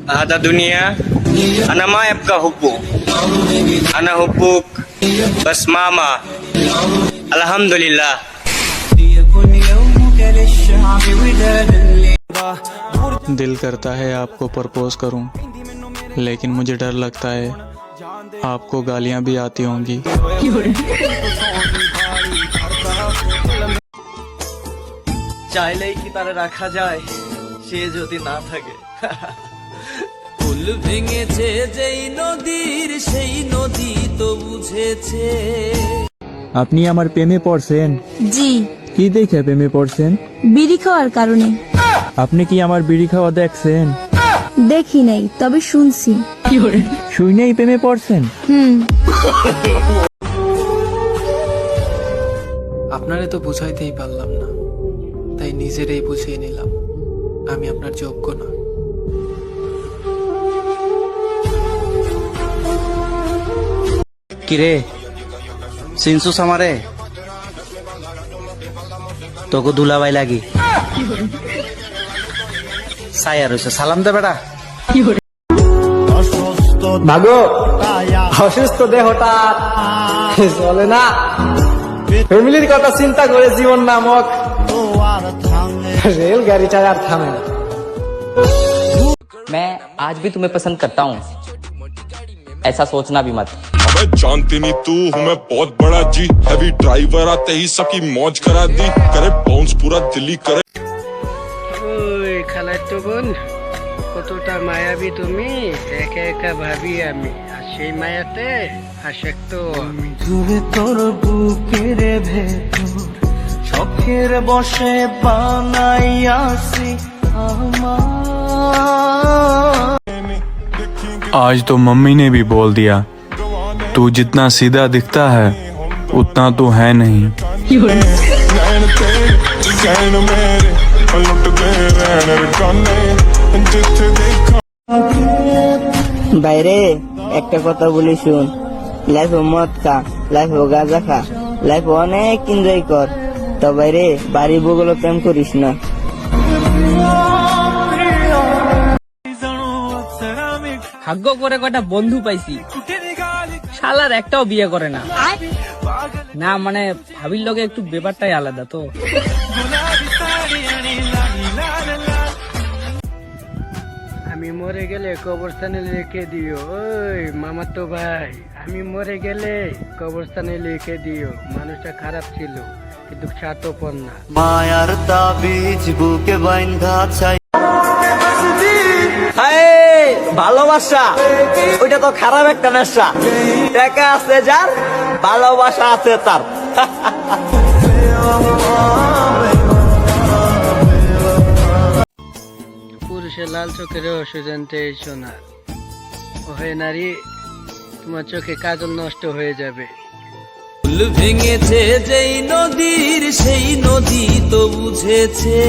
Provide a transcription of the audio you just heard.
هذا دنيا أنا ما يبقى حبك أنا حبك بس ماما الحمد لله दिल करता है आपको प्रपोज करूं, लेकिन मुझे डर लगता है आपको गालियां भी आती होंगी। চাইলেই কি তারে রাখা যায় সে যদি না থাকে ফুল ভেঙেছে যেই নদীর সেই নদী তো বুঝেছে। আপনি আমার প্রেমে পড়ছেন? জি। কি দেখে প্রেমে পড়ছেন? বিড়ি খাওয়ার কারণে। আপনি কি আমার বিড়ি খাওয়া দেখছেন? দেখি নাই, তবে শুনছি। শুনেই প্রেমে পড়ছেন? আপনারে তো বুঝাইতেই পারলাম না, তাই নিজেরই বুঝিয়ে নিলাম আমি আপনার যোগ্য না। কিরে চিনছুস আমারে? তোকে দুলাভাই লাগি সায়া রয়েছে, সালাম দে বেটা। ভাগো অসুস্থ দেহটা চলে না, ফ্যামিলির কথা চিন্তা করে জীবন নামক রেল গাড়ি চায় আর থামে না। मैं आज भी तुम्हें पसंद करता हूँ, ऐसा सोचना भी मत। अबे जानती नहीं तू हूँ मैं बहुत बड़ा जी, हैवी ड्राइवर आते ही सबकी मौज करा दी, करे बाउंस पूरा दिल्ली करे। ওই খালাতো বোন, কতটা মায়াবী তুমি, একা একা ভাবি আমি, আর সেই মায়াতে আসক্ত আমি। দূরে তোর বুকের ভেতর শখের বসে বানাইয়াছি আমার। आज तो मम्मी ने भी बोल दिया तू जितना सीधा दिखता है उतना तू है नहीं। বাইরে একটা কথা বলি শুন, লাইফ মদ খা, লাইফ গাঁজা খা, লাইফ অনেক এনজয় কর, তো বাইরে বাড়ি বগল প্রেম করিস না। ভাগ্য করে কটা বন্ধু পাইছি, শালার একটাও বিয়ে করে না। না মানে ভাবির লগে একটু ব্যাপারটাই আলাদা তো। আমি মরে গেলে কবরস্থানে লিখে দিও, ওই মামাতো ভাই, আমি মরে গেলে কবরস্থানে লিখে দিও, মানুষটা খারাপ ছিল কিন্তু স্বার্থপর না। মায়ার তাবিজ বুকে বাইন্ধা চাই। ভালোবাসা ওইটা তো খারাপ একটা নেশা, টাকা আছে যার, ভালোবাসা আছে তার। পুরুষের লাল চোখের রহস্য জানতে এসো না, ও হে নারী, তোমার চোখে কাজল নষ্ট হয়ে যাবে। ফুল ভেঙেছে যেই নদীর সেই নদী তো বুঝেছে।